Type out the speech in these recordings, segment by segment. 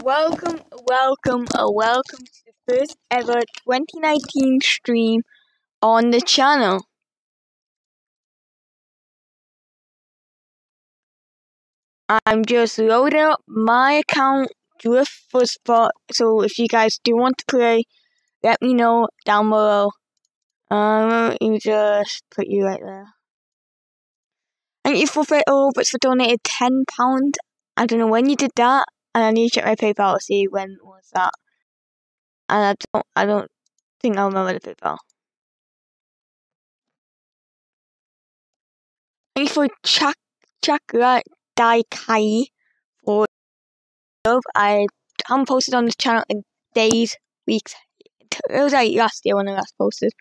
welcome to the first ever 2019 stream on the channel. I'm just loading up my account with Fuzzbot, so if you guys do want to play, let me know down below. Let me just put you right there. Thank you for Roberts for donating £10. I don't know when you did that, and I need to check my PayPal to see when was that. And I don't think I remember the PayPal. Thank you for Chakra Daikai for love. I haven't posted on this channel in days, weeks. It was like last year when I last posted.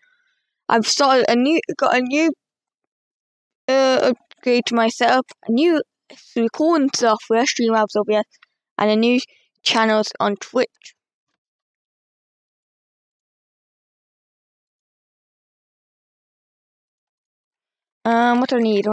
I've got a new upgrade to my setup, a new recording software, Streamlabs OBS, and a new channels on Twitch. What do I need?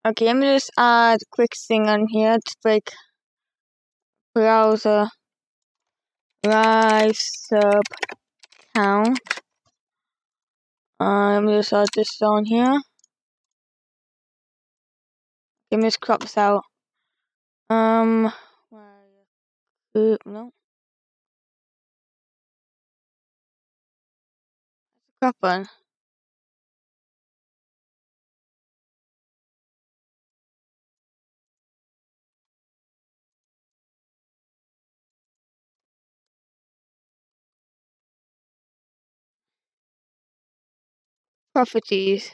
Okay, let me just add a quick thing on here to break browser live sub count. Let me just add this on here. Let me just crop this out. No. Crop one. Properties.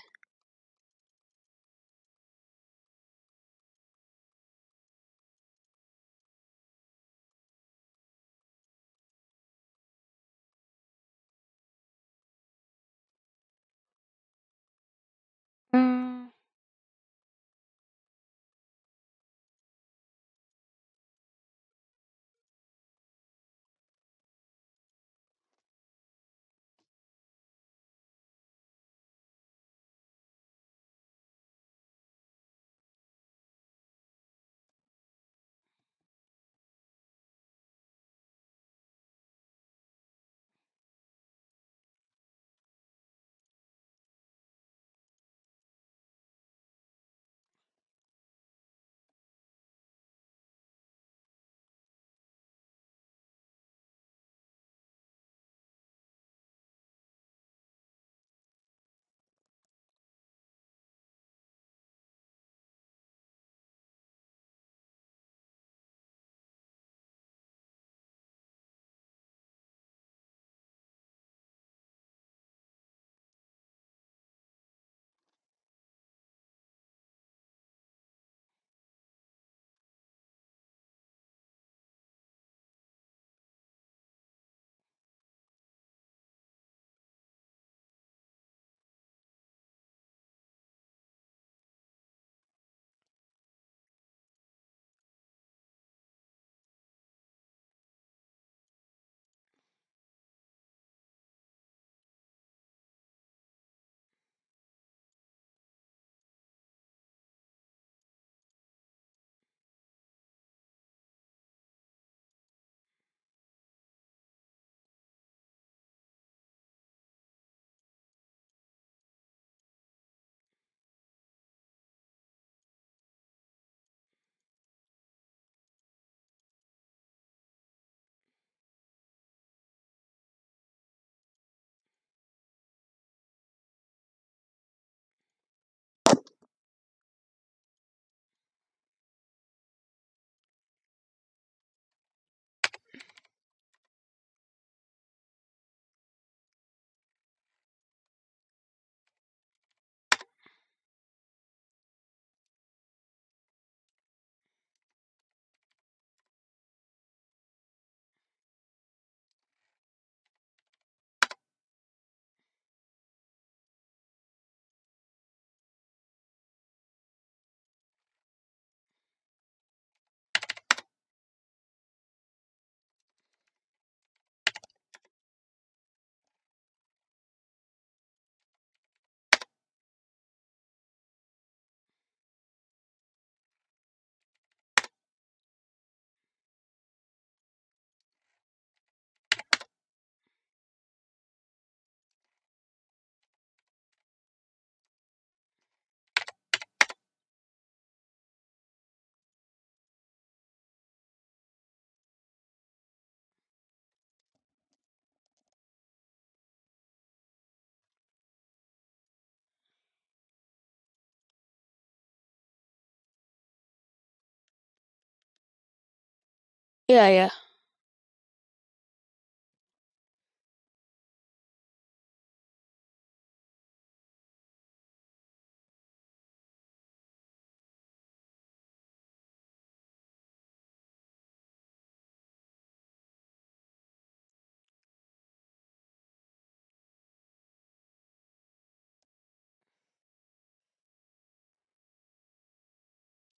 Yeah.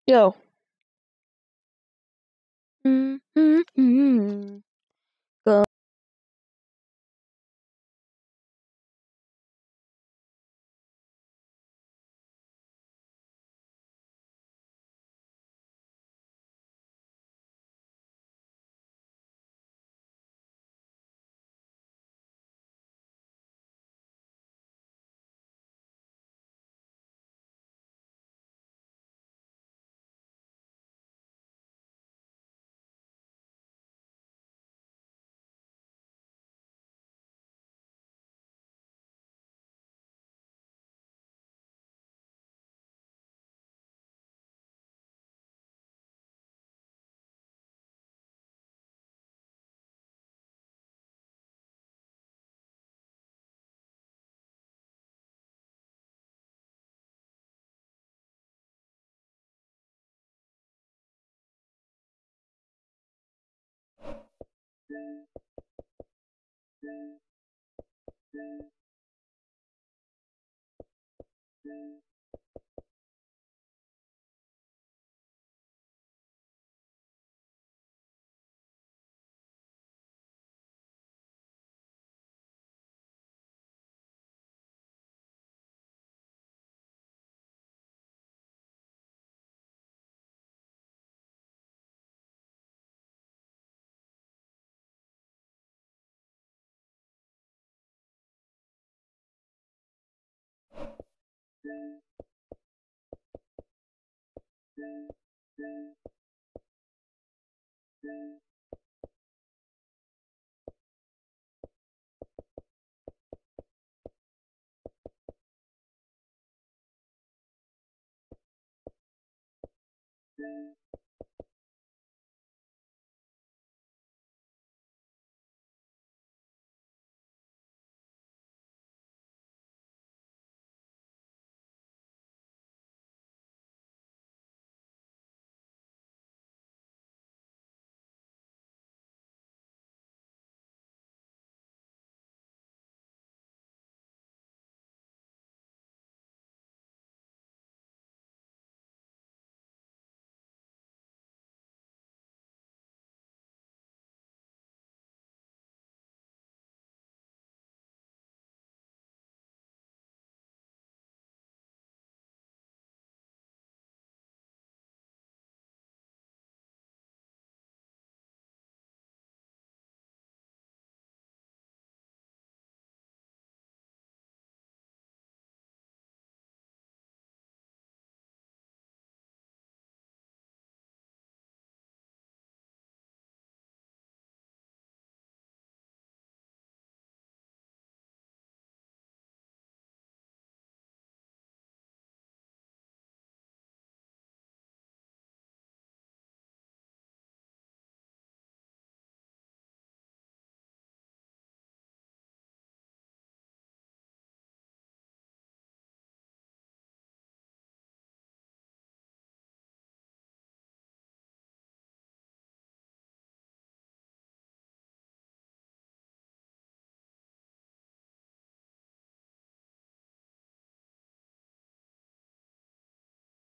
Yo. Go.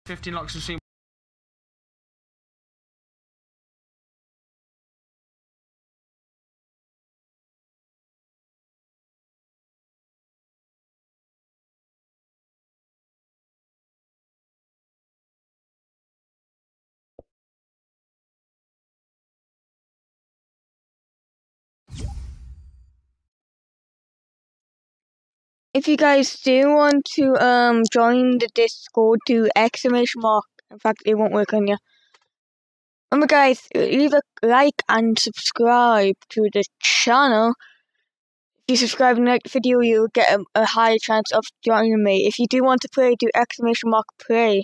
Fifteen locks of stream. If you guys do want to join the Discord, do exclamation mark. In fact, it won't work on you. Remember, guys, leave a like and subscribe to the channel. If you subscribe and like the video, you'll get a higher chance of joining me. If you do want to play, do exclamation mark play.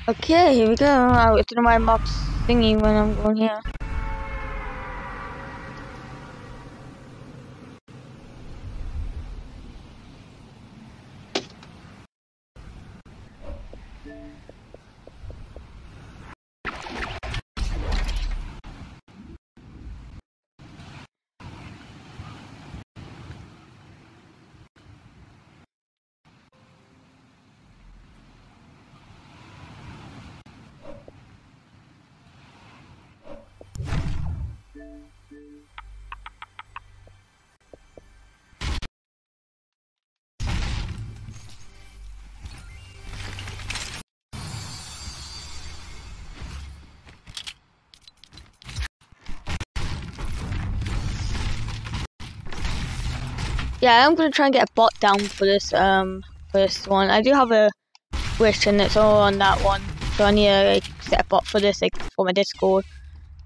Okay, here we go. I'll get to my mob's thingy when I'm going here. Yeah, I'm gonna try and get a bot down for this one. I do have a wish and it's all on that one, so I need to like, set a bot for this like for my Discord.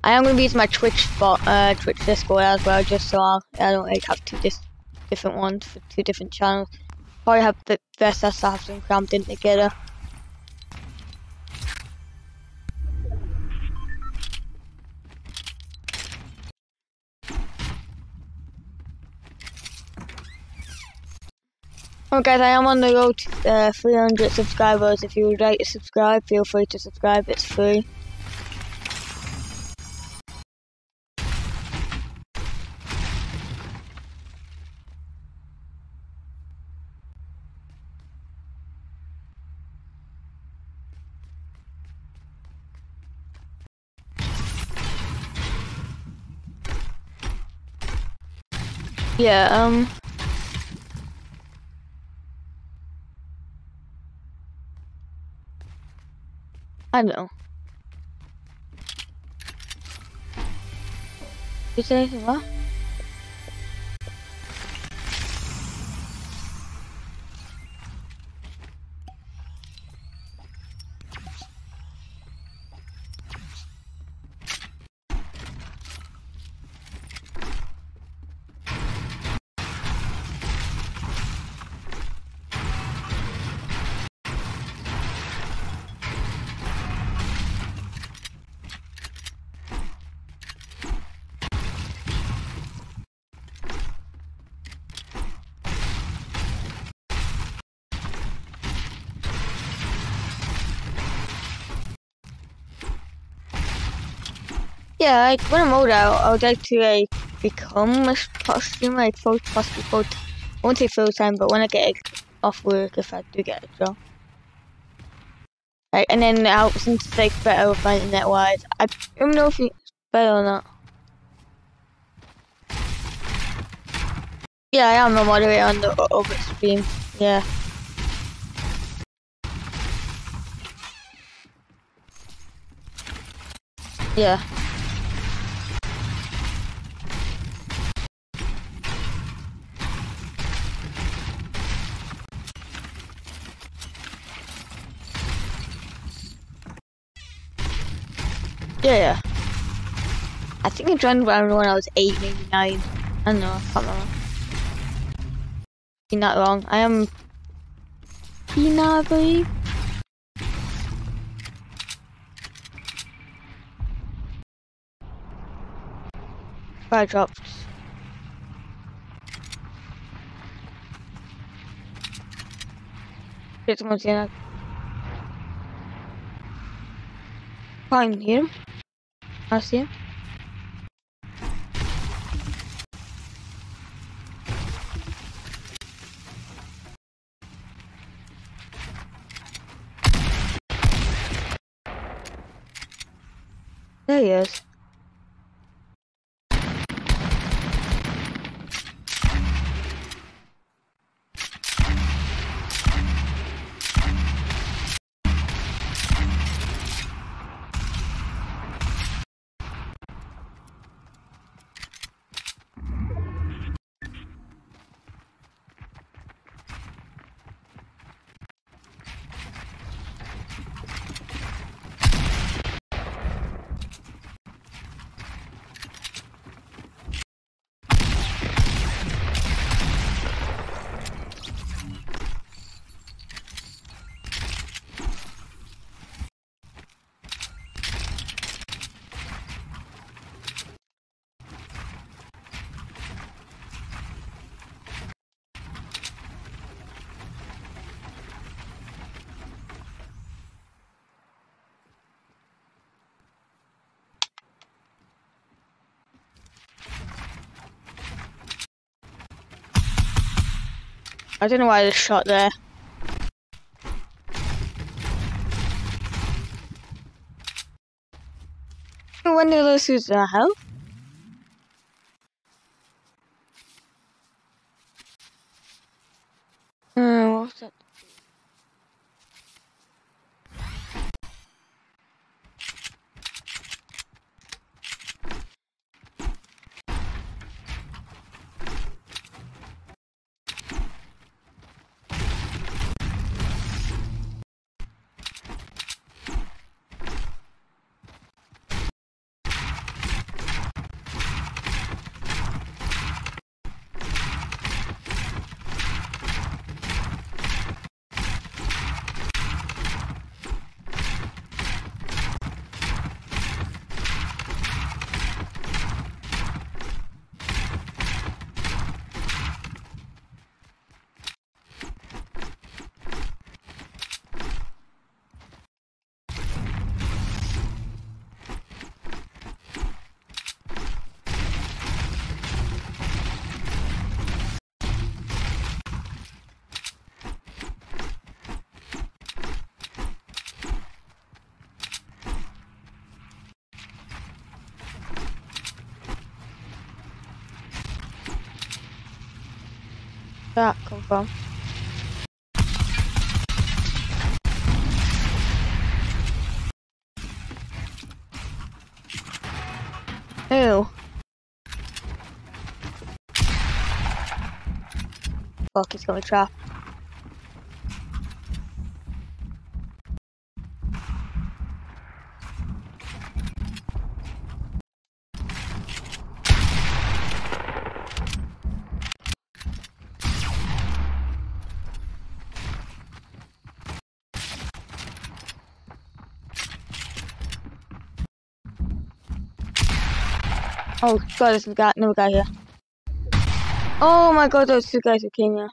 I am gonna use my Twitch bot, Twitch Discord as well, just so I don't like have two different ones for two different channels. Probably have the best assassin crammed in together. Oh guys, I am on the road to 300 subscribers. If you would like to subscribe, feel free to subscribe, it's free. Yeah, I don't know. You say anything, what? Yeah, like when I'm older, I would like to like become a sports streamer, like possibly full. I won't say full time, but when I get off work, if I do get a job, like, and then since it's like better with my internet wise, I don't know if it's better or not. Yeah, I am a moderator on the other stream. Yeah. Yeah. Yeah. I think I joined around when I was 8, maybe 9. I don't know, I can't remember. You're not wrong. I am Tina, I believe. I dropped. Get someone's in. Can't hear him. I see him. There he is. I don't know why I just shot there. When did those lose their health? What was that? That come from? Ew. Fuck, he's got me trapped. Oh god, there's another guy here. Oh my god, those two guys who came here.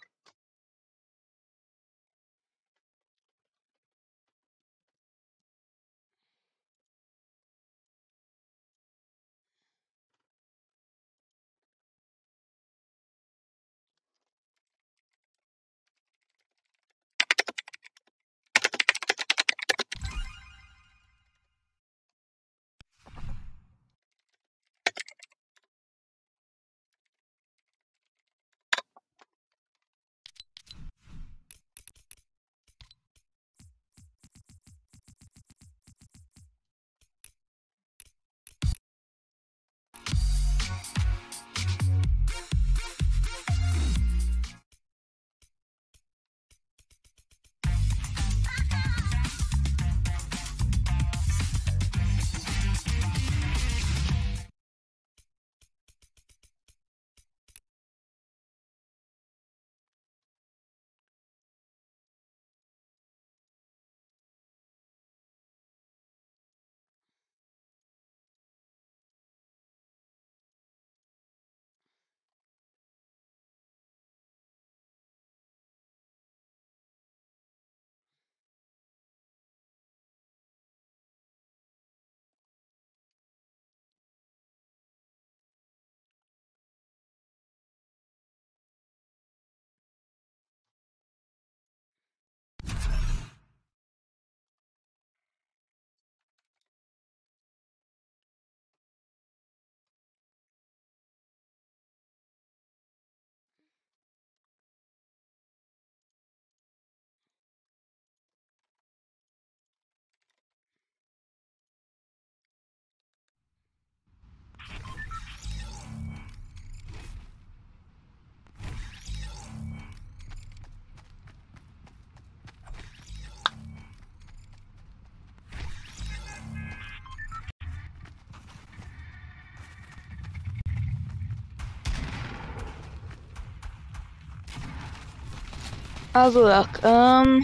Have a look. I-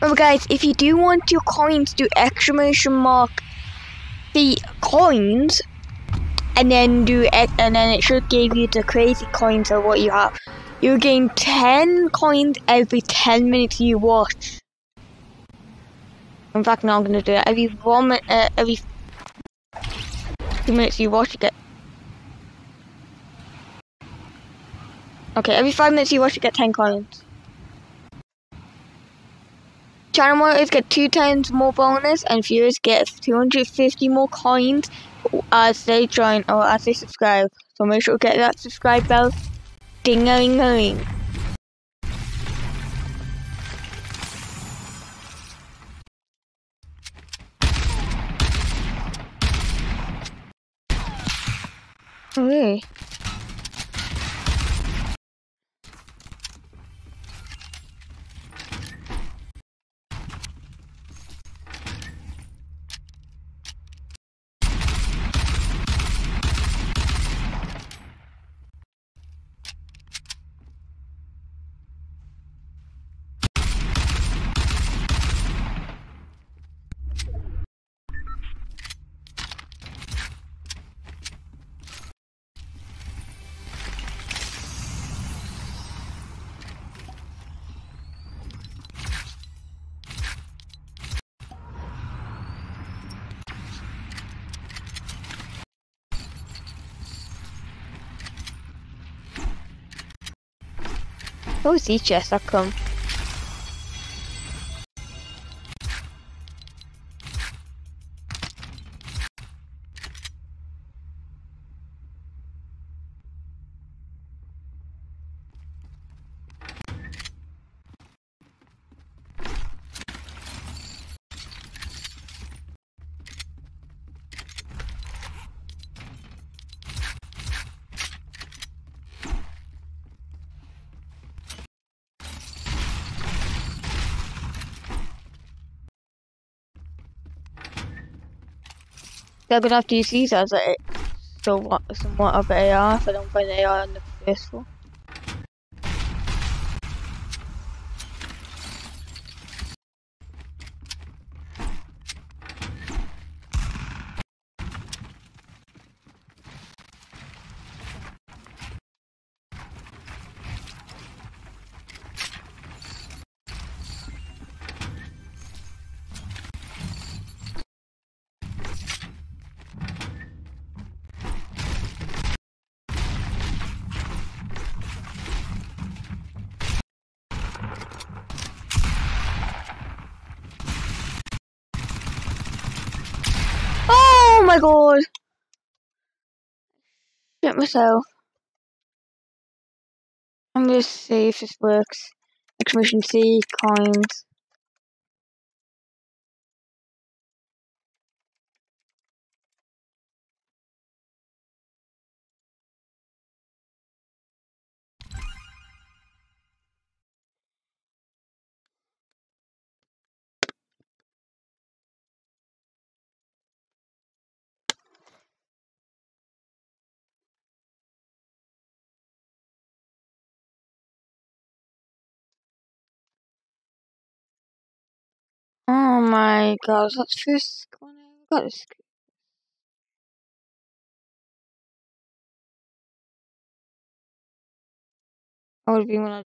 Remember guys, if you do want your coins to exclamation mark the coins, and then it should give you the crazy coins of what you have. You gain 10 coins every 10 minutes you watch. In fact, now I'm gonna do it every every 2 minutes you watch, you get. Okay, every 5 minutes you watch, you get 10 coins. Channel monitors get 2 times more bonus, and viewers get 250 more coins as they join or as they subscribe. So make sure to get that subscribe bell. Ding-a-ling-a-ling. Oh, really? Oh, sea chests that come. They're gonna have to use these as a somewhat of AR if I don't find AR on the first floor. Oh my god! Shit myself. I'm gonna see if this works. Exclamation C, coins. Oh my god, that's first one I got this. I would be one of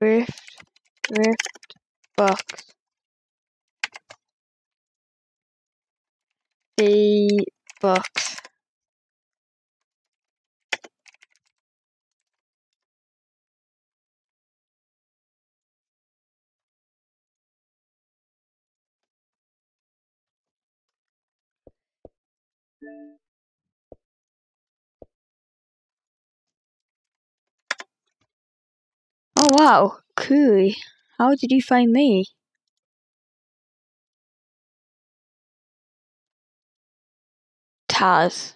Rift box. The box. Oh wow, cool. How did you find me? Taz.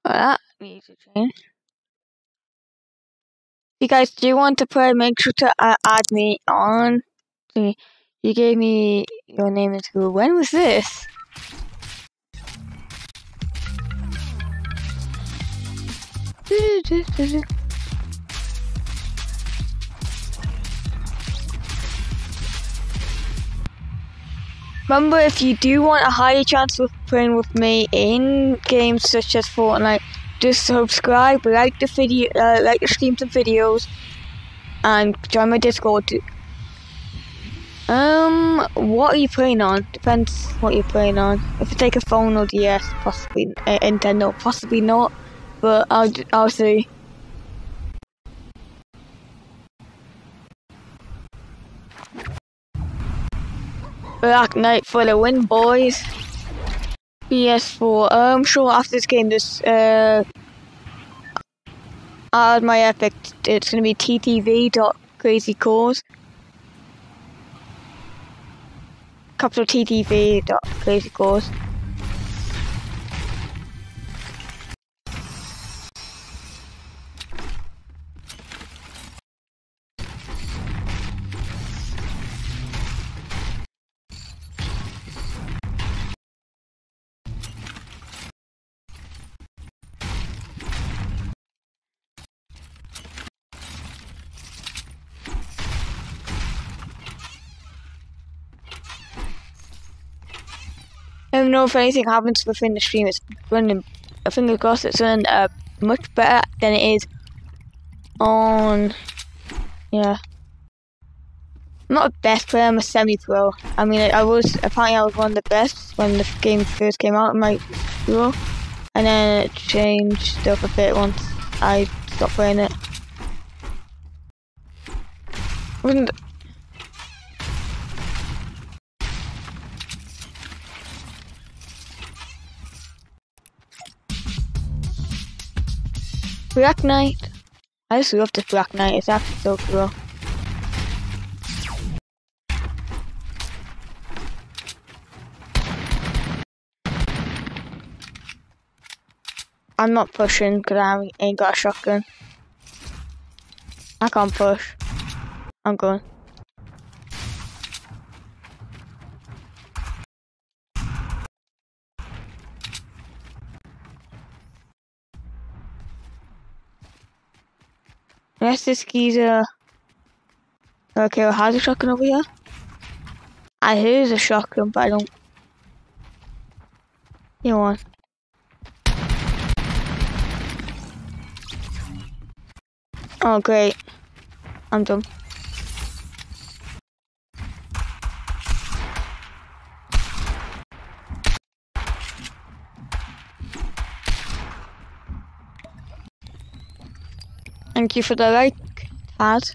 That needs to change. If you guys do want to play, make sure to add me on. You gave me your name in school. When was this? Remember, if you do want a higher chance of playing with me in games such as Fortnite, just subscribe, like the video, like the streams and videos, and join my Discord. What are you playing on? Depends what you're playing on. If you take a phone or DS, possibly Nintendo, possibly not. But I'll see. Black Knight for the win, boys. PS4. I'm sure after this game, this add my epic. It's gonna be ttv.crazycause. Capital ttv.crazycause. I don't know if anything happens within the stream. It's running. I think it's running much better than it is on. Yeah. I'm not a best player. I'm a semi-pro. I mean, I was one of the best when the game first came out in my pro, and then it changed up a bit once I stopped playing it. Wasn't. Black Knight. I just love this Black Knight. It's actually so cool. I'm not pushing because I ain't got a shotgun. I can't push. I'm going. Yes, this geezer. Okay, well, how's a shotgun over here? I hear there's a shotgun, but I don't. You know what? Oh, great. I'm done. Thank you for the like, Taz.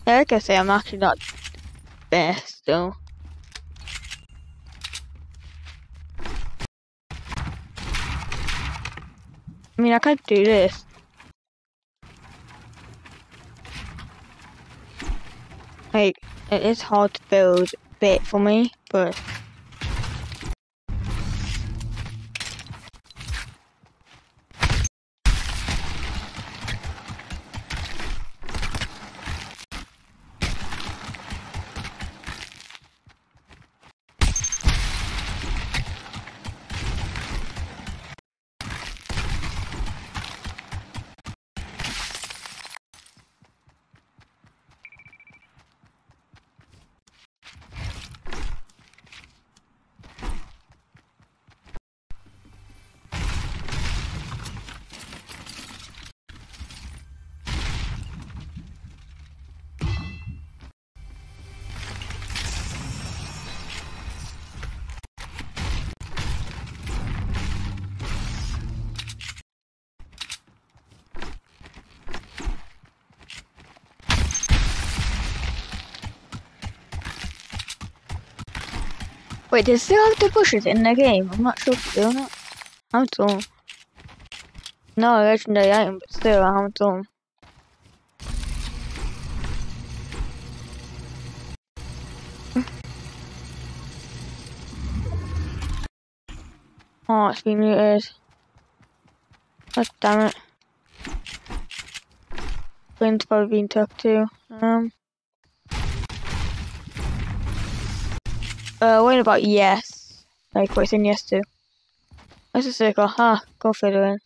Like I say, I'm actually not best though. I mean, I could do this. like, it is hard to build a bit for me, but wait, does it still have the bushes in the game? I'm not sure if they're not. I haven't saw them. No, a legendary item, but still, I haven't saw them. Oh, it's been muted. God damn it. Brain's probably been took too. What about yes? Like, what's in yes to? That's a circle. Go further in.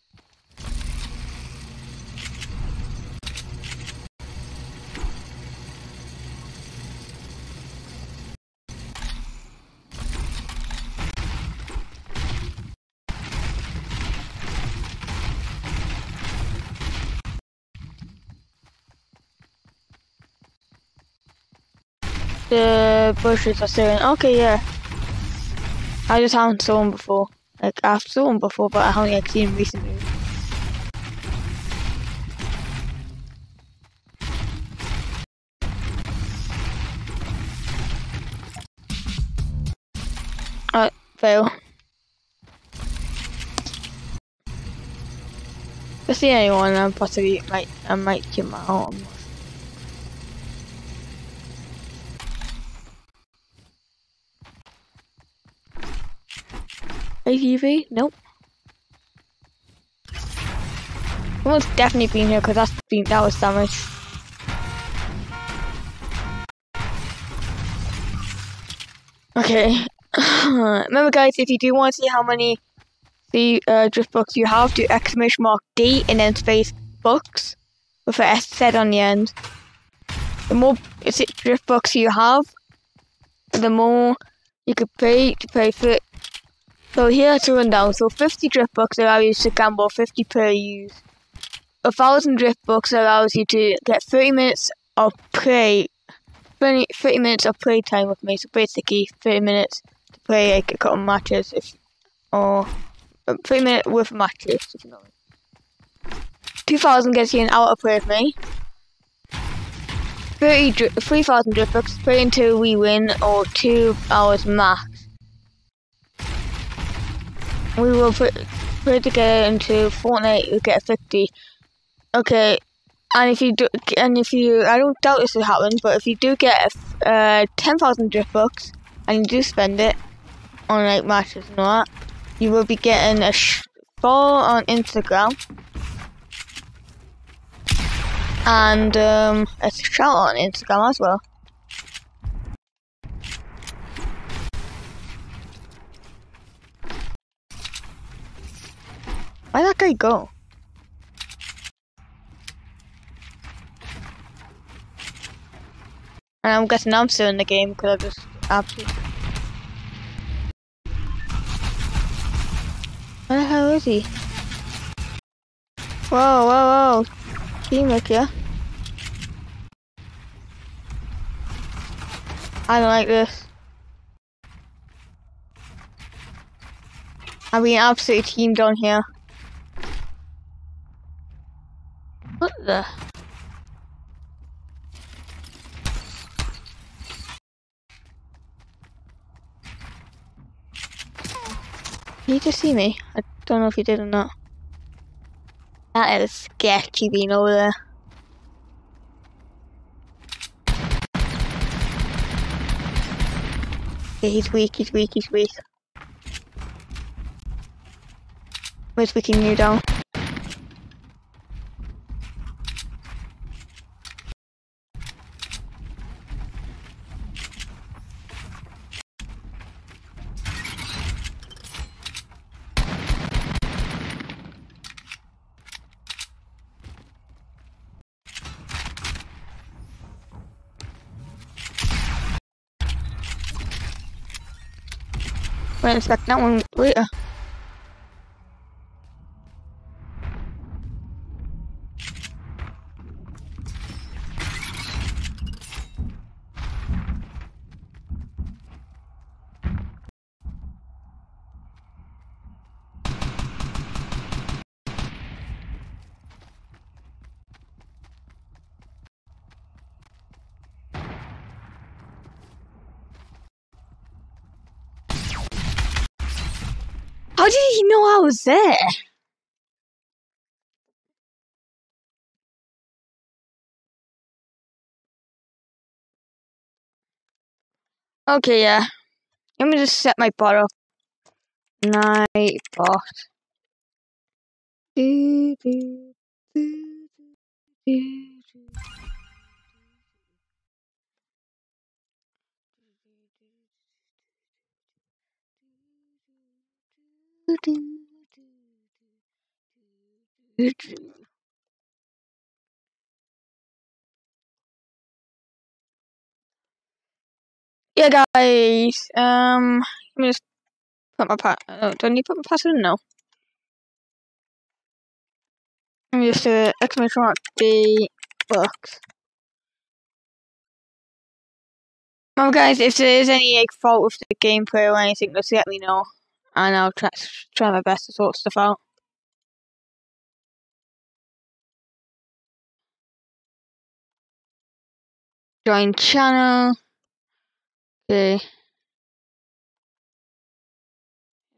The bushes are still in. Okay, yeah. I just haven't saw them before. Like, I've saw them before, but I haven't like, seen them recently. Fail. If I see anyone, I might kill my arm. ATV? Nope. Someone's definitely been here because that was damage. Okay. Remember, guys, if you do want to see how many drift books you have, do exclamation mark D and then space books with a S set on the end. The more drift books you have, the more you could pay to pay for. So here to run down. So 50 drift books allow you to gamble 50 per use. 1,000 drift books allows you to get 30 minutes of play. 30 minutes of play time with me. So basically 30 minutes to play like a couple matches, or 30 minutes worth of matches. If you know. 2,000 gets you an hour to play with me. 3,000 drift books play until we win, or 2 hours max. We will put together into Fortnite. You get 50. Okay, and if you, I don't doubt this will happen, but if you do get 10,000 drift books and you do spend it on like matches and all that, you will be getting a follow on Instagram and a shout on Instagram as well. Where'd that guy go? And I'm guessing I'm still in the game because I just absolutely. Where the hell is he? Whoa. Teamwork, yeah? I don't like this. I'm being absolutely teamed on here. What the? Did he just see me? I don't know if he did or not. That is sketchy being over there. Okay, he's weak. Where's weakening you down? We'll inspect that one later. How did he know I was there? Okay, yeah. Let me just set my bot up. Night bot. Yeah, guys. Let me just put my do I need to put my password in? No. Let me just exclamation mark the books. Well, guys, if there is any fault with the gameplay or anything, just let me know, and I'll try my best to sort stuff out. Join channel. Okay.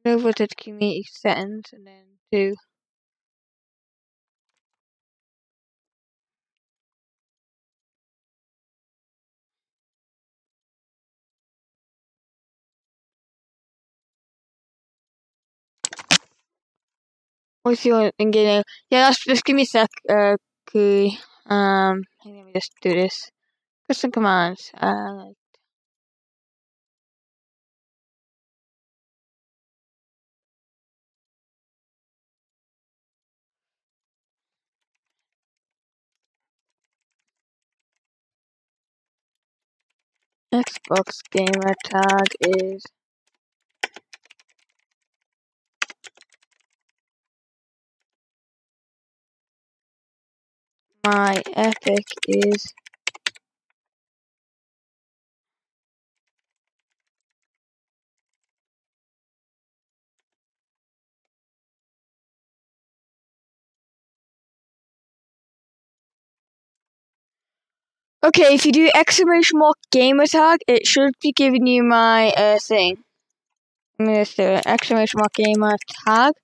Over to the community settings and then do what's your thing getting? Yeah, just give me a sec. Okay. Let me just do this. Custom commands. Xbox gamer tag is my epic is okay. If you do exclamation mark gamer tag, it should be giving you my thing. I'm gonna do exclamation mark gamer tag.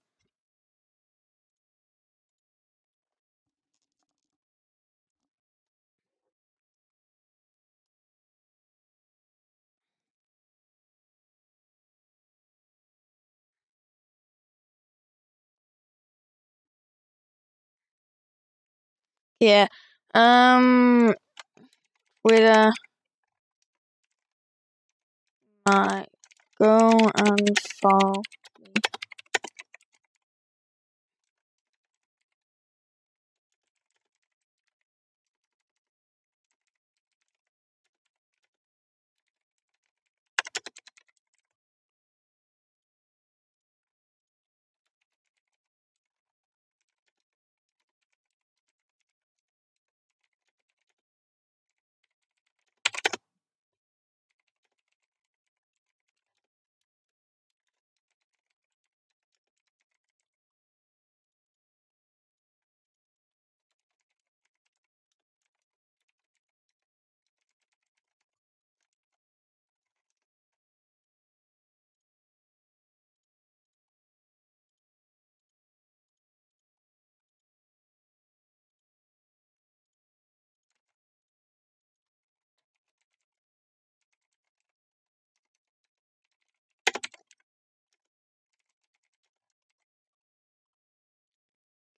Yeah. With my go and follow.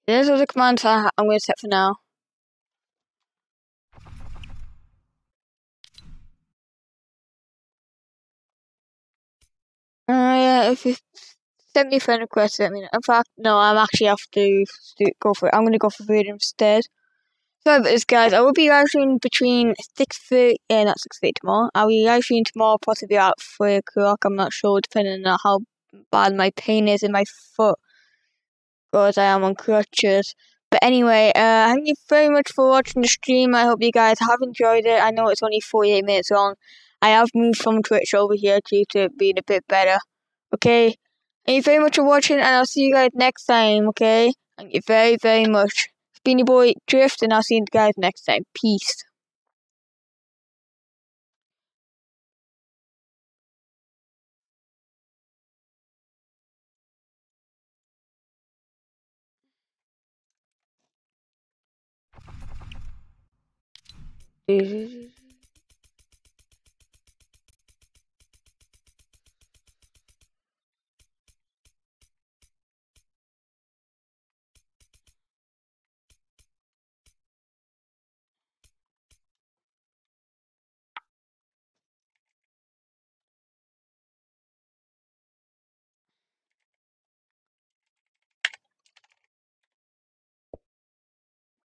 Those are the commands I'm going to set for now. Yeah, if you send me a friend request, let me know. In fact, no, I'm actually have to go for it. I'm going to go for food instead. Sorry about this, guys. I will be live streaming between 6:30, not 6:30 tomorrow. I'll be live streaming tomorrow, possibly at 3 o'clock. I'm not sure, depending on how bad my pain is in my foot, because I am on crutches. But anyway, thank you very much for watching the stream. I hope you guys have enjoyed it. I know it's only 48 minutes long. I have moved from Twitch over here due to it being a bit better. Okay? Thank you very much for watching, and I'll see you guys next time, okay? Thank you very, very much. It's been your boy Drift, and I'll see you guys next time. Peace.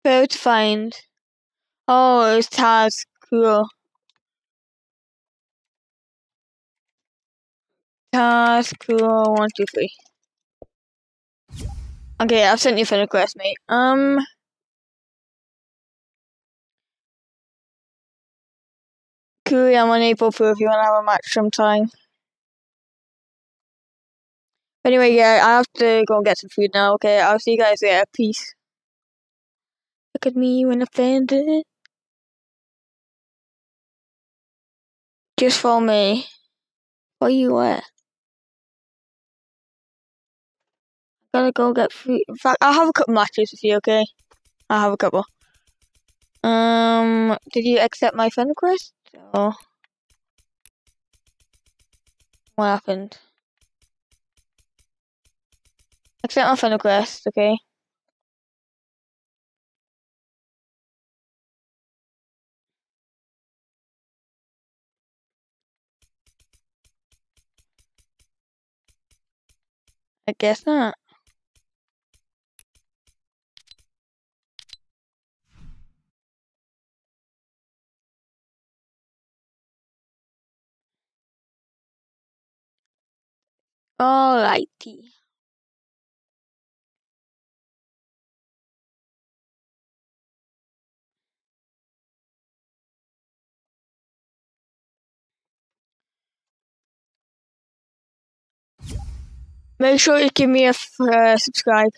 Where to find? Oh, it's Taz. Cool. Taz. Cool. 1, 2, 3. Okay, I've sent you a friend request, mate. Cool. I'm on April Fool if you want to have a match sometime. Anyway, yeah, I have to go and get some food now. Okay, I'll see you guys later. Peace. Look at me when offended. Just follow me. Where you at? Gotta go get food. In fact, I'll have a couple matches with you, okay? I'll have a couple. Did you accept my friend request? Or what happened? Accept my friend request, okay? I guess not. Alrighty. Make sure you give me a subscribe. Subscribe.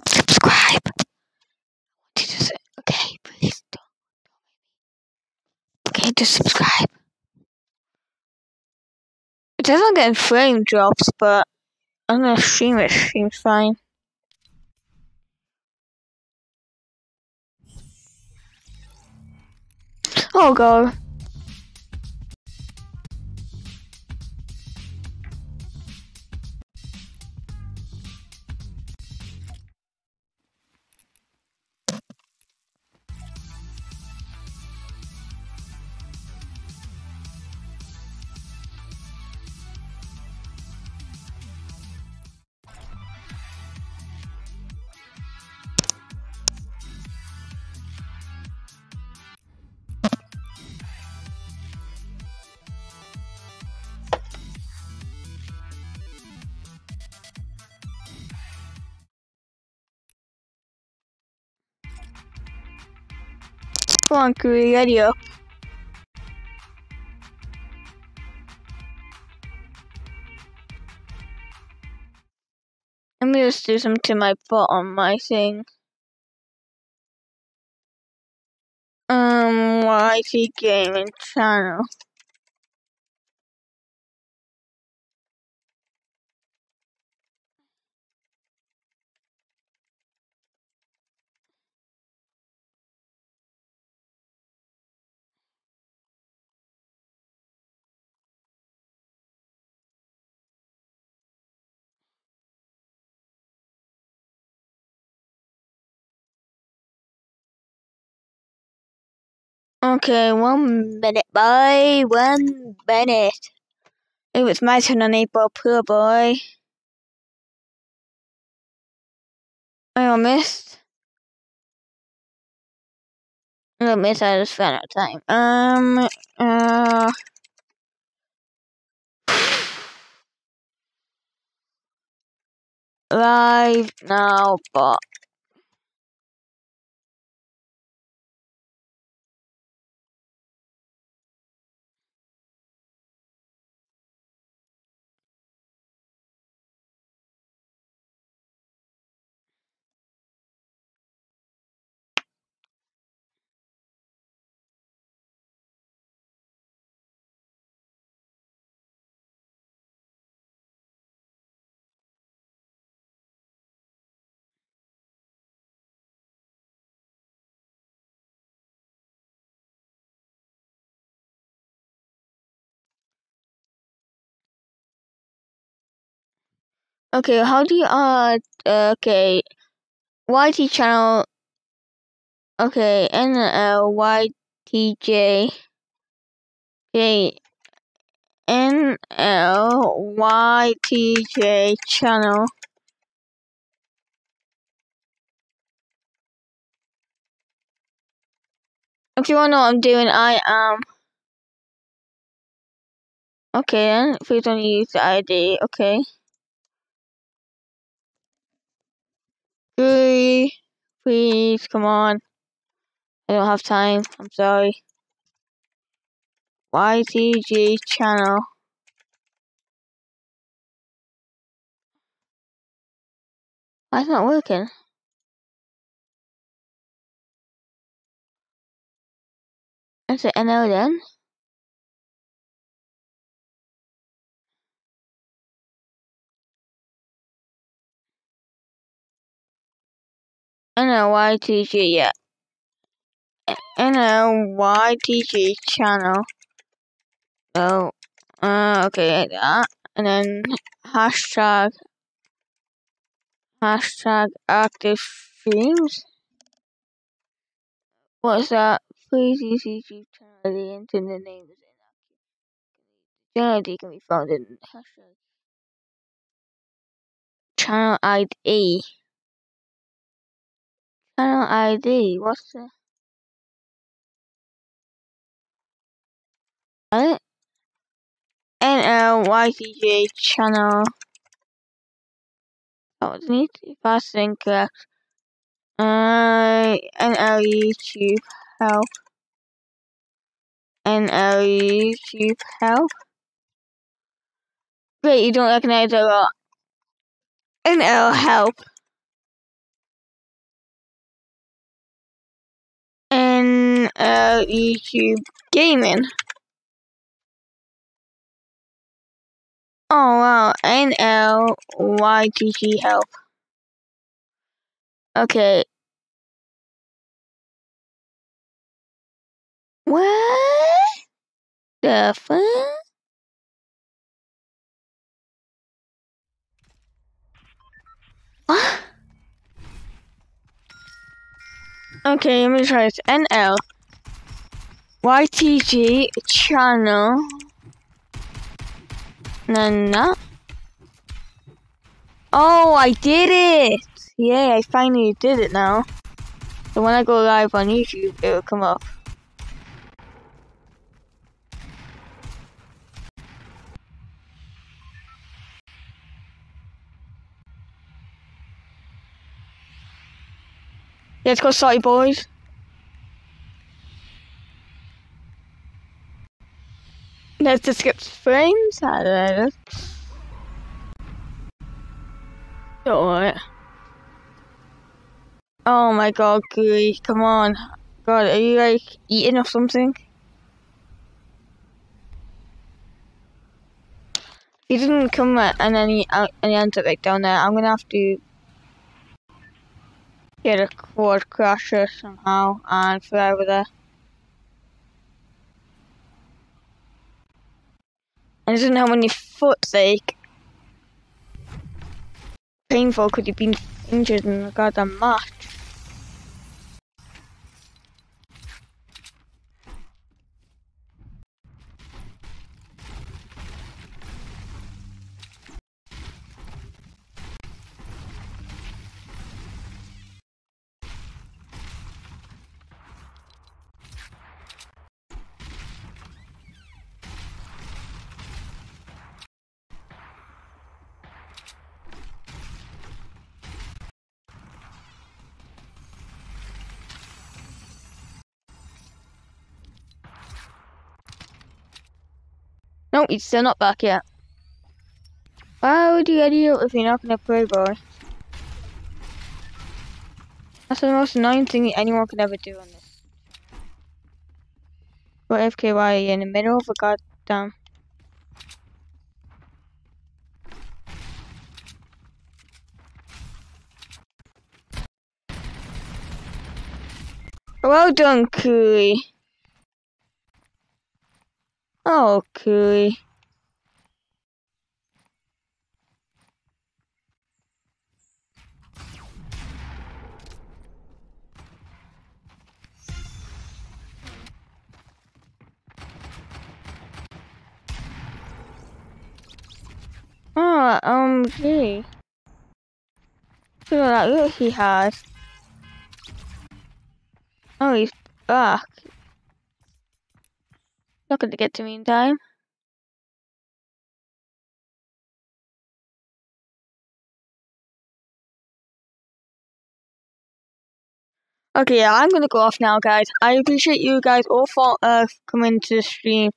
Subscribe. Okay, please don't. Okay, just subscribe. It doesn't get frame drops, but I'm gonna stream it. Seems fine. Oh god. Come on, crew, ready up. Let me just do something to my butt on my thing. YT Gaming channel. Okay, 1 minute, boy. 1 minute. Oh, it's my turn on April, poor boy. I missed. I missed. I just ran out of time. Live now, bot. Okay, how do you okay, YT channel. Okay, NLYTJ. Okay, NLYTJ channel. If you wanna know what I'm doing, I am. Okay then, please don't use the ID. Okay. 3, please, come on. I don't have time. I'm sorry. YTG channel. Why is it not working? Is it NL then? NLYTG, yeah. NLYTG channel. Oh, okay, like that. And then hashtag active streams. What's that? Please use YouTube channel ID into the name is inaccurate. Channel ID can be found in hashtag channel ID. Channel ID. What's the NLYTJ channel. Oh, it's neat. Fast and incorrect. NL YouTube help. NL YouTube help. Great, you don't recognize a lot. NL help. NL YouTube gaming. Oh wow, NLYTG help. Okay. What the fuck? What? Okay, let me try this. NLYTG channel. No. Oh, I did it! Yay, I finally did it now. So when I go live on YouTube, it will come up. Let's go, sorry boys. Let's just skip frames. Alright. Oh my god, Gooey, come on. God, are you like eating or something? He didn't come and then he ends up like down there. I'm gonna have to get a quad crasher somehow and fly over there. I don't know how many foot's like painful because you've been injured in a goddamn match. No, he's still not back yet. Why would you idiot if you're not gonna play, boy? That's the most annoying thing anyone could ever do on this. What FKY are you in the middle of a goddamn... Well done, Cooley. Oh, Cooley. Oh, gee. Look at that look he has. Oh, he's back. Not gonna get to me in time. Okay, yeah, I'm gonna go off now, guys. I appreciate you guys all for coming to the stream.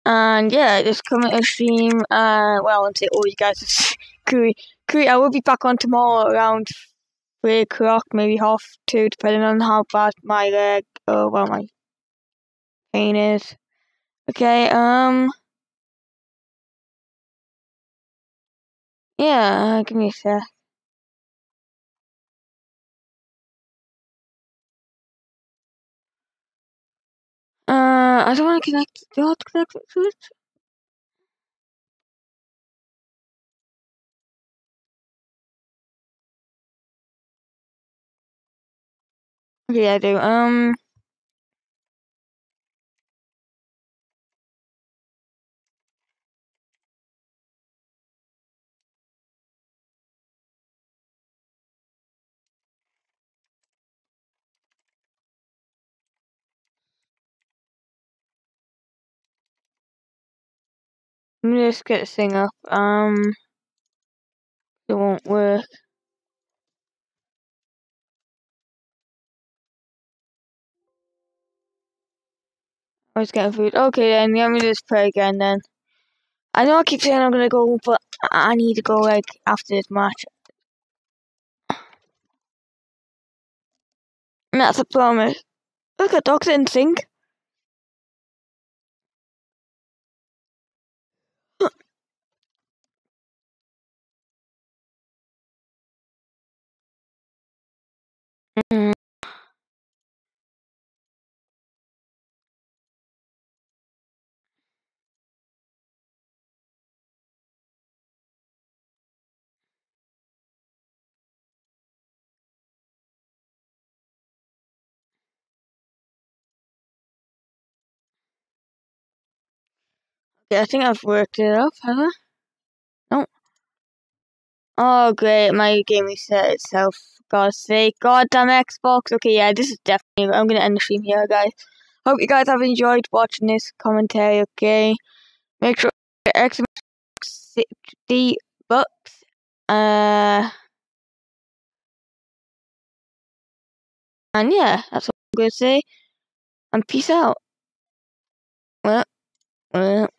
And yeah, just coming to the stream. Well, I won't say all you guys. Curry, I will be back on tomorrow around 3 o'clock, maybe 2:30, depending on how bad my leg or well my pain is. Okay, yeah, give me a sec. I don't want to connect. Do I have to connect it to it? Okay, I do. Let me just get this thing up. It won't work. I was getting food. Okay, then let me just play again then. I know I keep saying I'm gonna go, but I need to go like after this match. And that's a promise. Look at Doctor in sync. Mm. Okay, I think I've worked it up, have I? No. Oh great, my game reset itself. For God's sake. Goddamn Xbox. Okay, yeah, this is definitely I'm gonna end the stream here, guys. Hope you guys have enjoyed watching this commentary, okay? Make sure to X $60. And yeah, that's what I'm gonna say. And peace out. Well, well.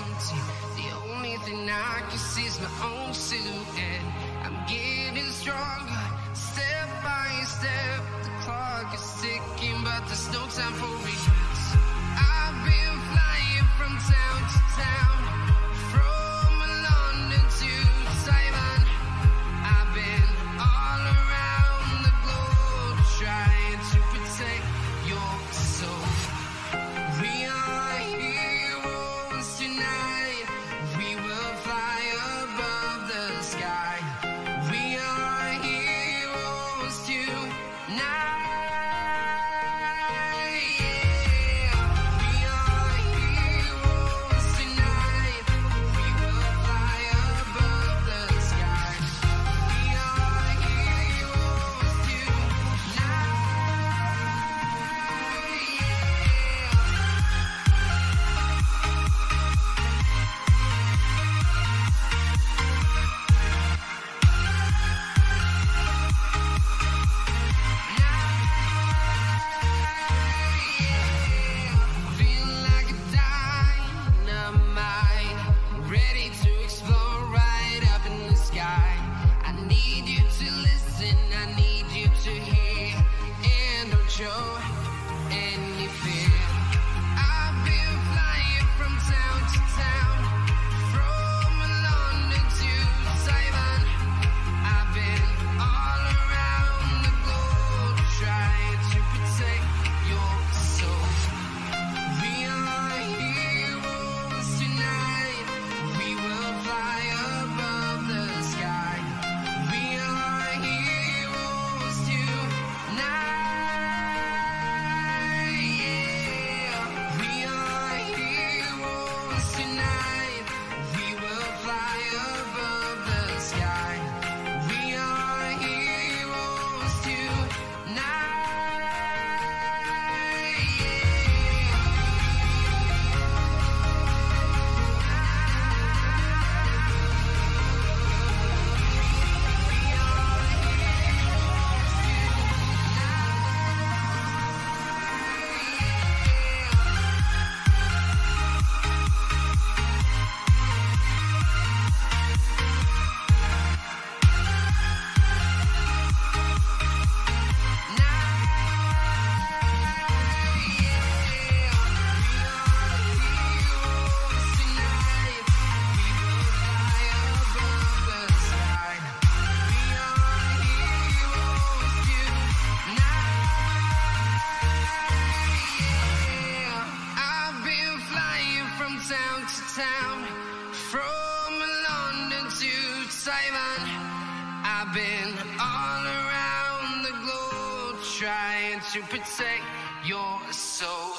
empty. The only thing I can see is my own silhouette. I'm getting stronger, step by step. The clock is ticking, but there's no time for regrets. I've been flying from town to town, from London to Taiwan. I've been all around the globe trying to protect your soul. We are heroes tonight. We will fly above the sky. We are heroes tonight. I've been all around the globe trying to protect your soul.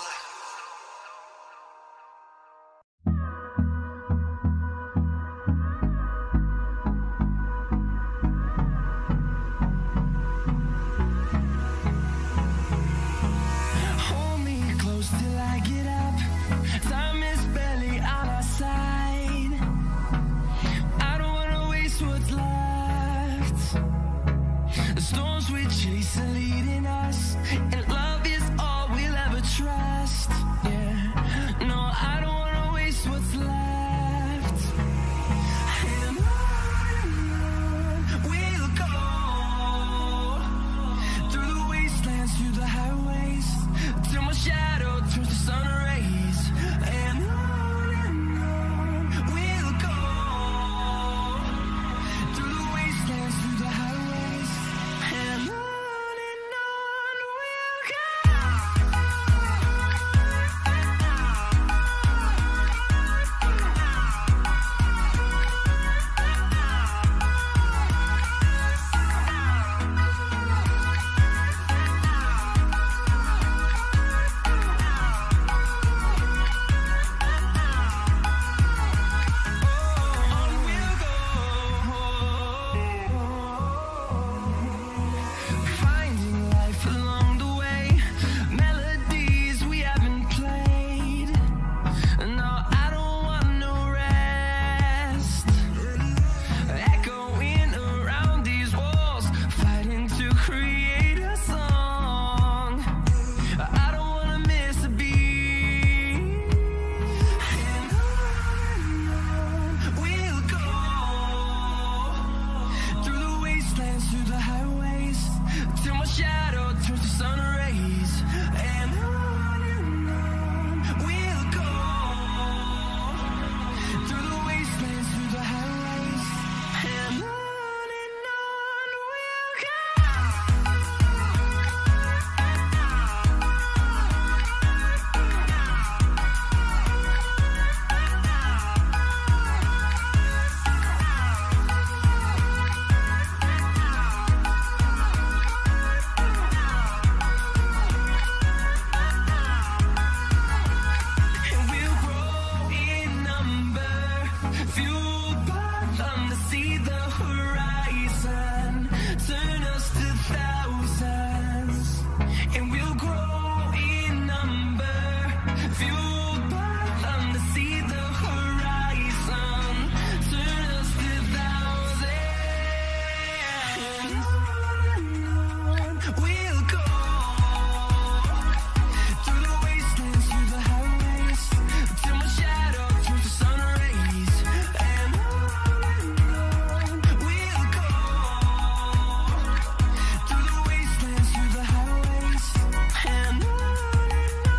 Hold me close till I get up. Time is barely on our side. I don't wanna waste what's left. The storms we chase are leading us, and love is all we'll ever try. fueled by them to see the horizon. Turn us to thousands, and we'll grow in number. Fueled by them to see the horizon. Turn us to thousands. We'll go through the wastelands, through the highways, till my shadow turns to sun rays. And on we'll go through the wastelands, through the highways, and on we'll go.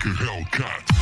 a Hellcat.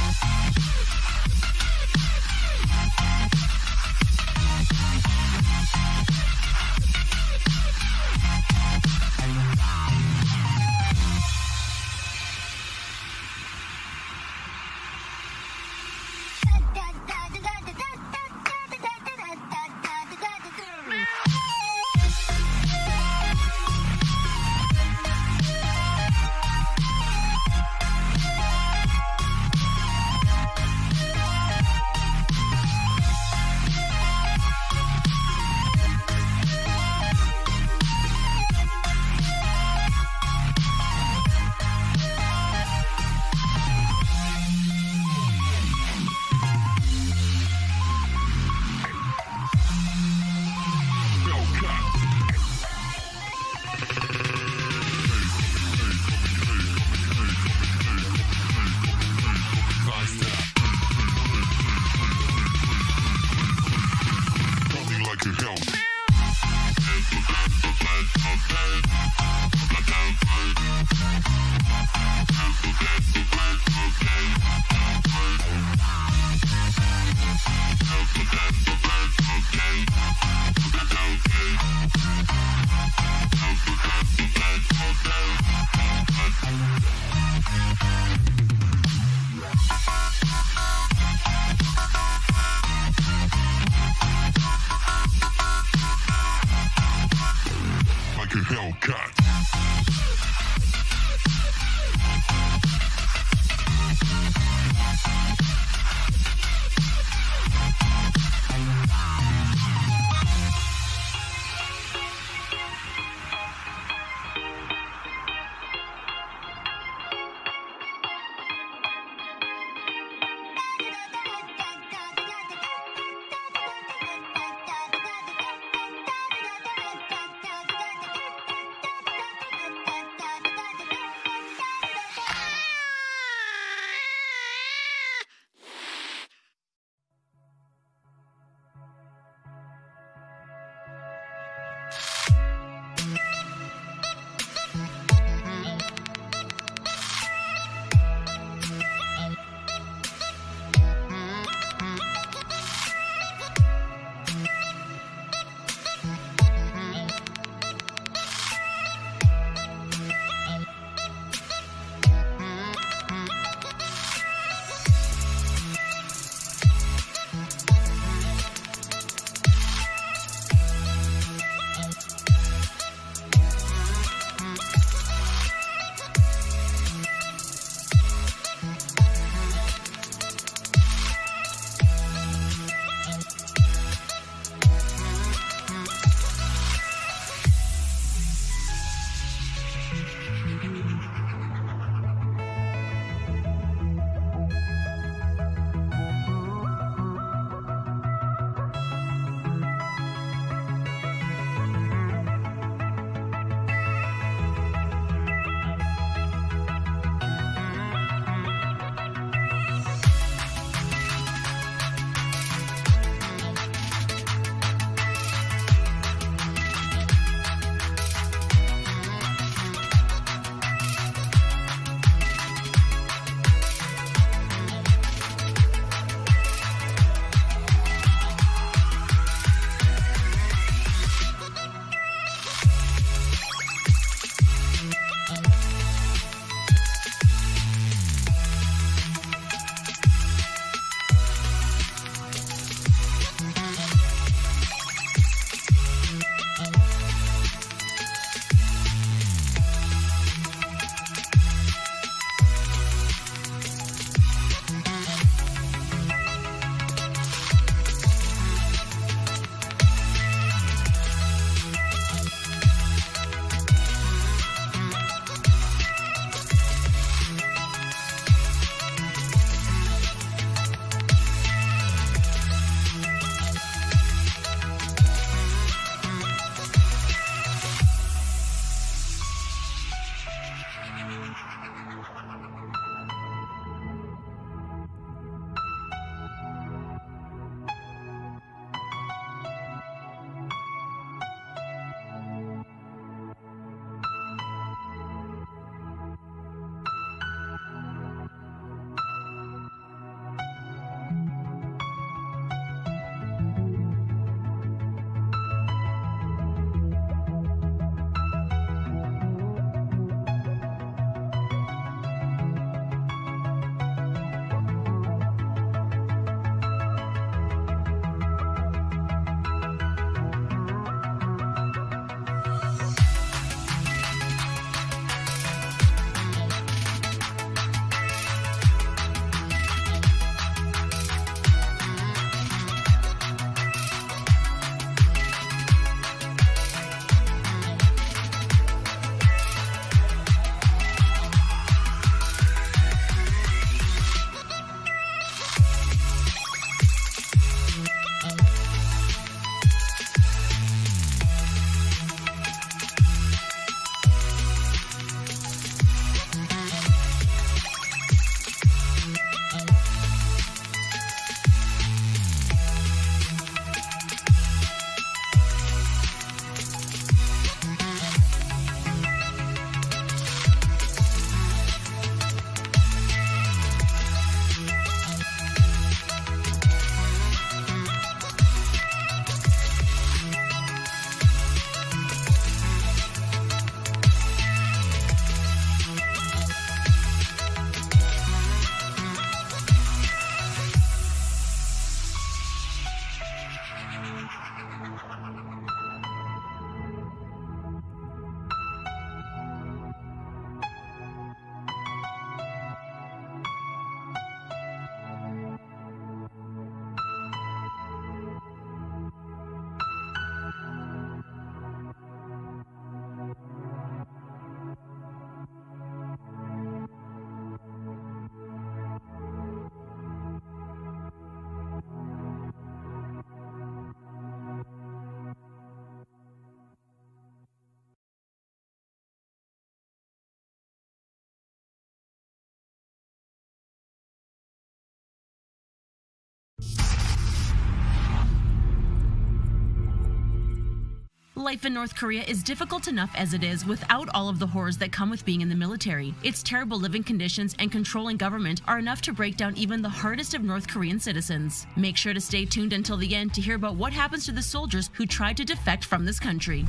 Life in North Korea is difficult enough as it is without all of the horrors that come with being in the military. Its terrible living conditions and controlling government are enough to break down even the hardest of North Korean citizens. Make sure to stay tuned until the end to hear about what happens to the soldiers who tried to defect from this country.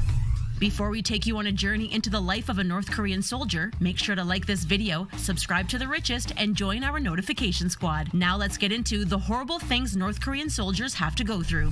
Before we take you on a journey into the life of a North Korean soldier, make sure to like this video, subscribe to The Richest, and join our notification squad. Now let's get into the horrible things North Korean soldiers have to go through.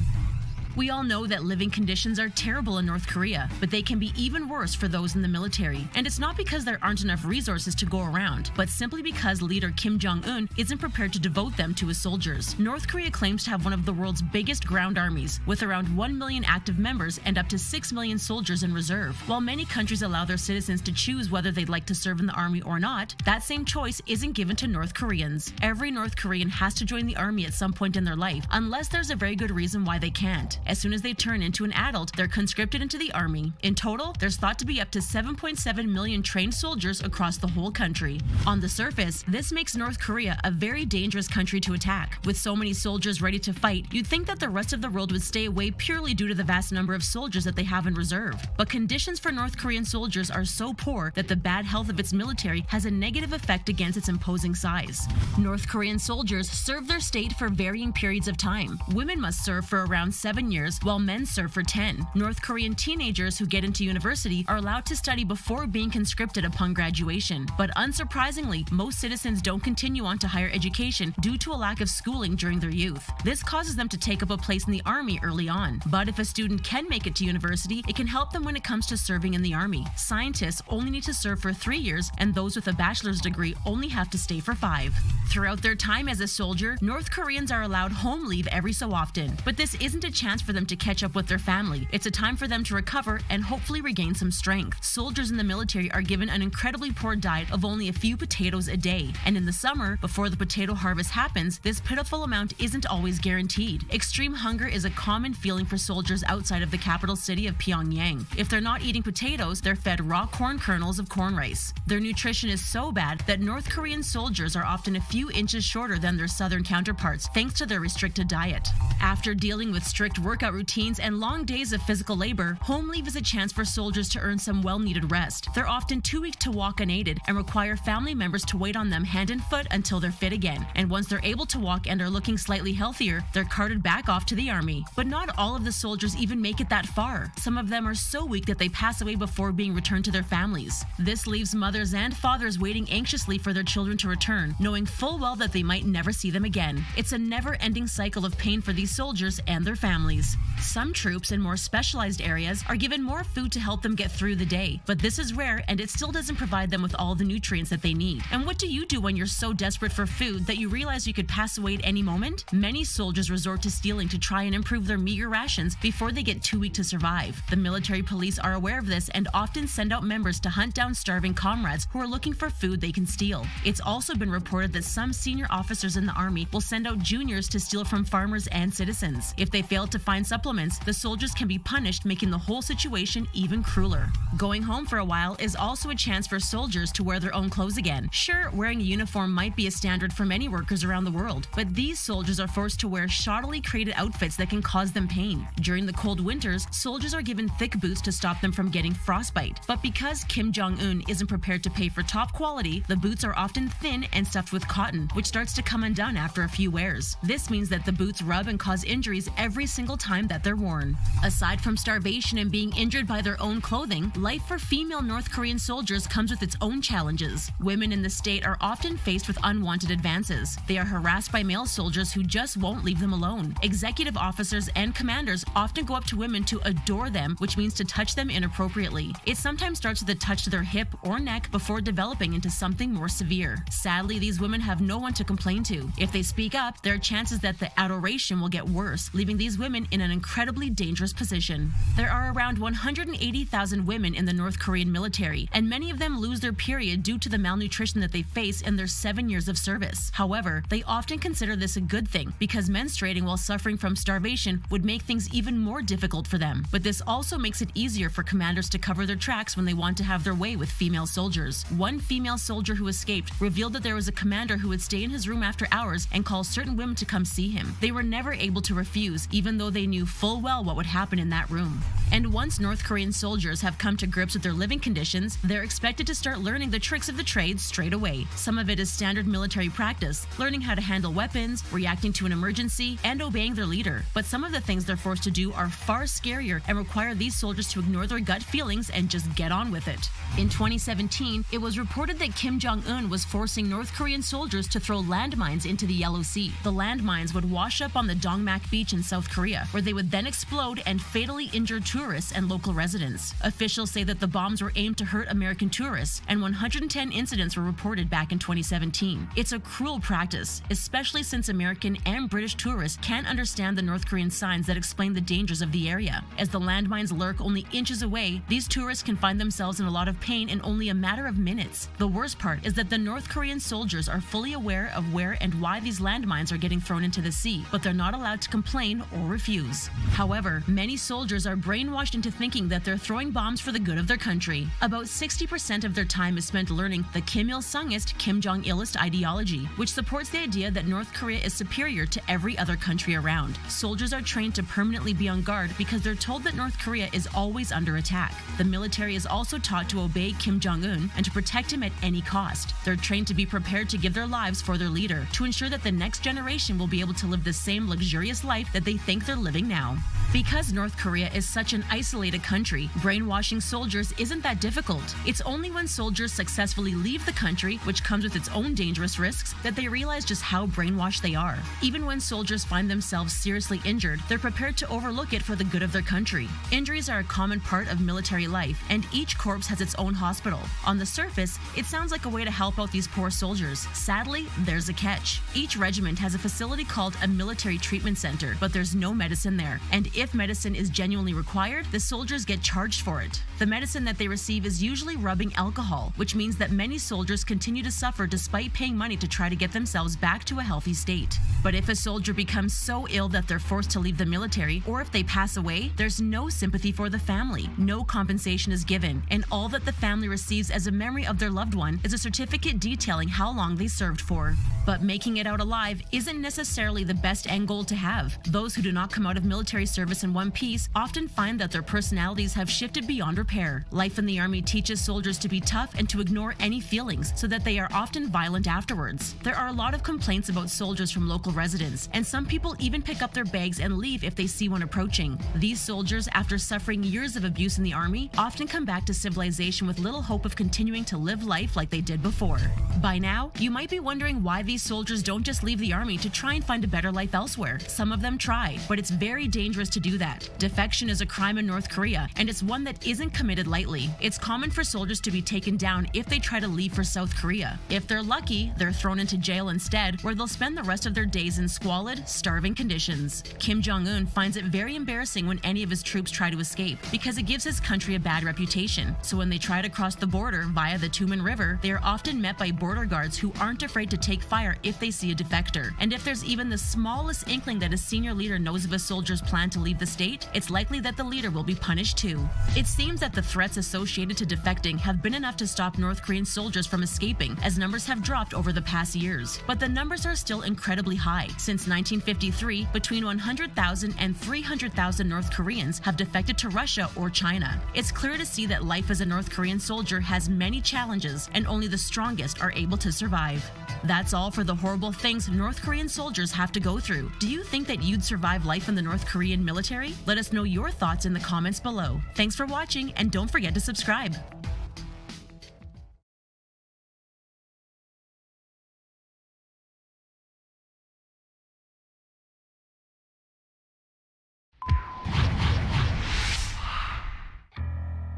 We all know that living conditions are terrible in North Korea, but they can be even worse for those in the military. And it's not because there aren't enough resources to go around, but simply because leader Kim Jong-un isn't prepared to devote them to his soldiers. North Korea claims to have one of the world's biggest ground armies, with around 1 million active members and up to 6 million soldiers in reserve. While many countries allow their citizens to choose whether they'd like to serve in the army or not, that same choice isn't given to North Koreans. Every North Korean has to join the army at some point in their life, unless there's a very good reason why they can't. As soon as they turn into an adult, they're conscripted into the army. In total, there's thought to be up to 7.7 million trained soldiers across the whole country. On the surface, this makes North Korea a very dangerous country to attack. With so many soldiers ready to fight, you'd think that the rest of the world would stay away purely due to the vast number of soldiers that they have in reserve. But conditions for North Korean soldiers are so poor that the bad health of its military has a negative effect against its imposing size. North Korean soldiers serve their state for varying periods of time. Women must serve for around 7 years, while men serve for 10. North Korean teenagers who get into university are allowed to study before being conscripted upon graduation. But unsurprisingly, most citizens don't continue on to higher education due to a lack of schooling during their youth. This causes them to take up a place in the army early on. But if a student can make it to university, it can help them when it comes to serving in the army. Scientists only need to serve for 3 years, and those with a bachelor's degree only have to stay for 5. Throughout their time as a soldier, North Koreans are allowed home leave every so often. But this isn't a chance for them to catch up with their family. It's a time for them to recover and hopefully regain some strength. Soldiers in the military are given an incredibly poor diet of only a few potatoes a day. And in the summer, before the potato harvest happens, this pitiful amount isn't always guaranteed. Extreme hunger is a common feeling for soldiers outside of the capital city of Pyongyang. If they're not eating potatoes, they're fed raw corn kernels of corn rice. Their nutrition is so bad that North Korean soldiers are often a few inches shorter than their southern counterparts, thanks to their restricted diet. After dealing with strict workout routines and long days of physical labor, home leave is a chance for soldiers to earn some well-needed rest. They're often too weak to walk unaided and require family members to wait on them hand and foot until they're fit again. And once they're able to walk and are looking slightly healthier, they're carted back off to the army. But not all of the soldiers even make it that far. Some of them are so weak that they pass away before being returned to their families. This leaves mothers and fathers waiting anxiously for their children to return, knowing full well that they might never see them again. It's a never-ending cycle of pain for these soldiers and their families. Some troops in more specialized areas are given more food to help them get through the day, but this is rare and it still doesn't provide them with all the nutrients that they need. And what do you do when you're so desperate for food that you realize you could pass away at any moment? Many soldiers resort to stealing to try and improve their meager rations before they get too weak to survive. The military police are aware of this and often send out members to hunt down starving comrades who are looking for food they can steal. It's also been reported that some senior officers in the army will send out juniors to steal from farmers and citizens. If they fail to find supplements, the soldiers can be punished, making the whole situation even crueler. Going home for a while is also a chance for soldiers to wear their own clothes again. Sure, wearing a uniform might be a standard for many workers around the world, but these soldiers are forced to wear shoddily created outfits that can cause them pain. During the cold winters, soldiers are given thick boots to stop them from getting frostbite. But because Kim Jong-un isn't prepared to pay for top quality, the boots are often thin and stuffed with cotton, which starts to come undone after a few wears. This means that the boots rub and cause injuries every single time that they're worn. Aside from starvation and being injured by their own clothing, life for female North Korean soldiers comes with its own challenges. Women in the state are often faced with unwanted advances. They are harassed by male soldiers who just won't leave them alone. Executive officers and commanders often go up to women to adore them, which means to touch them inappropriately. It sometimes starts with a touch to their hip or neck before developing into something more severe. Sadly, these women have no one to complain to. If they speak up, there are chances that the adoration will get worse, leaving these women in an incredibly dangerous position. There are around 180,000 women in the North Korean military, and many of them lose their period due to the malnutrition that they face in their 7 years of service. However, they often consider this a good thing because menstruating while suffering from starvation would make things even more difficult for them. But this also makes it easier for commanders to cover their tracks when they want to have their way with female soldiers. One female soldier who escaped revealed that there was a commander who would stay in his room after hours and call certain women to come see him. They were never able to refuse, even though they knew full well what would happen in that room. And once North Korean soldiers have come to grips with their living conditions, they're expected to start learning the tricks of the trade straight away. Some of it is standard military practice, learning how to handle weapons, reacting to an emergency, and obeying their leader. But some of the things they're forced to do are far scarier and require these soldiers to ignore their gut feelings and just get on with it. In 2017, it was reported that Kim Jong-un was forcing North Korean soldiers to throw landmines into the Yellow Sea. The landmines would wash up on the Dongmak Beach in South Korea, where they would then explode and fatally injure tourists and local residents. Officials say that the bombs were aimed to hurt American tourists, and 110 incidents were reported back in 2017. It's a cruel practice, especially since American and British tourists can't understand the North Korean signs that explain the dangers of the area. As the landmines lurk only inches away, these tourists can find themselves in a lot of pain in only a matter of minutes. The worst part is that the North Korean soldiers are fully aware of where and why these landmines are getting thrown into the sea, but they're not allowed to complain or refuse. However, many soldiers are brainwashed into thinking that they're throwing bombs for the good of their country. About 60% of their time is spent learning the Kim Il-sungist, Kim Jong-ilist ideology, which supports the idea that North Korea is superior to every other country around. Soldiers are trained to permanently be on guard because they're told that North Korea is always under attack. The military is also taught to obey Kim Jong-un and to protect him at any cost. They're trained to be prepared to give their lives for their leader, to ensure that the next generation will be able to live the same luxurious life that they think they're living now. Because North Korea is such an isolated country, brainwashing soldiers isn't that difficult. It's only when soldiers successfully leave the country, which comes with its own dangerous risks, that they realize just how brainwashed they are. Even when soldiers find themselves seriously injured, they're prepared to overlook it for the good of their country. Injuries are a common part of military life, and each corps has its own hospital. On the surface, it sounds like a way to help out these poor soldiers. Sadly, there's a catch. Each regiment has a facility called a military treatment center, but there's no medicine there. And if medicine is genuinely required, the soldiers get charged for it. The medicine that they receive is usually rubbing alcohol, which means that many soldiers continue to suffer despite paying money to try to get themselves back to a healthy state. But if a soldier becomes so ill that they're forced to leave the military, or if they pass away, there's no sympathy for the family. No compensation is given, and all that the family receives as a memory of their loved one is a certificate detailing how long they served for. But making it out alive isn't necessarily the best end goal to have. Those who do not come out of military service in one piece often find that their personalities have shifted beyond repair. Life in the army teaches soldiers to be tough and to ignore any feelings, so that they are often violent afterwards. There are a lot of complaints about soldiers from local residents, and some people even pick up their bags and leave if they see one approaching. These soldiers, after suffering years of abuse in the army, often come back to civilization with little hope of continuing to live life like they did before. By now, you might be wondering why these soldiers don't just leave the army to try and find a better life elsewhere. Some of them try, but it's very dangerous to do that. Defection is a crime in North Korea, and it's one that isn't committed lightly. It's common for soldiers to be taken down if they try to leave for South Korea. If they're lucky, they're thrown into jail instead, where they'll spend the rest of their days in squalid, starving conditions. Kim Jong-un finds it very embarrassing when any of his troops try to escape, because it gives his country a bad reputation. So when they try to cross the border via the Tumen River, they are often met by border guards who aren't afraid to take fire if they see a defector. And if there's even the smallest inkling that a senior leader knows of a soldier's plan to leave the state, it's likely that the leader will be punished too. It seems that the threats associated to defecting have been enough to stop North Korean soldiers from escaping, as numbers have dropped over the past years. But the numbers are still incredibly high. Since 1953, between 100,000 and 300,000 North Koreans have defected to Russia or China. It's clear to see that life as a North Korean soldier has many challenges, and only the strongest are able to survive. That's all for the horrible things North Korean soldiers have to go through. Do you think that you'd survive life in the North Korean military? Let us know your thoughts in the comments below. Thanks for watching, and don't forget to subscribe.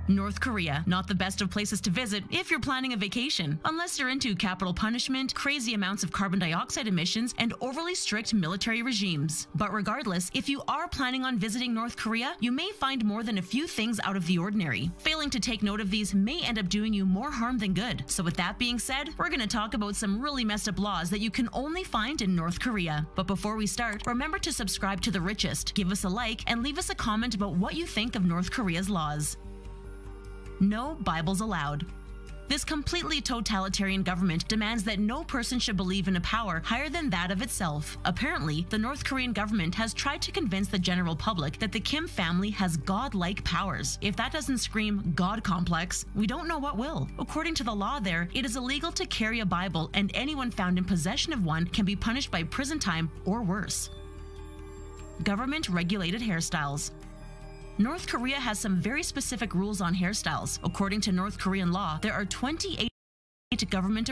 North Korea, not the best of places to visit if you're planning a vacation, unless you're into capital punishment, crazy amounts of carbon dioxide emissions, and overly strict military regimes. But regardless, if you are planning on visiting North Korea, you may find more than a few things out of the ordinary. Failing to take note of these may end up doing you more harm than good. So with that being said, we're going to talk about some really messed up laws that you can only find in North Korea. But before we start, remember to subscribe to The Richest, give us a like, and leave us a comment about what you think of North Korea's laws. No Bibles allowed. This completely totalitarian government demands that no person should believe in a power higher than that of itself. Apparently, the North Korean government has tried to convince the general public that the Kim family has godlike powers. If that doesn't scream God complex, we don't know what will. According to the law there, it is illegal to carry a Bible, and anyone found in possession of one can be punished by prison time or worse. Government-regulated hairstyles. North Korea has some very specific rules on hairstyles. According to North Korean law, there are 28 government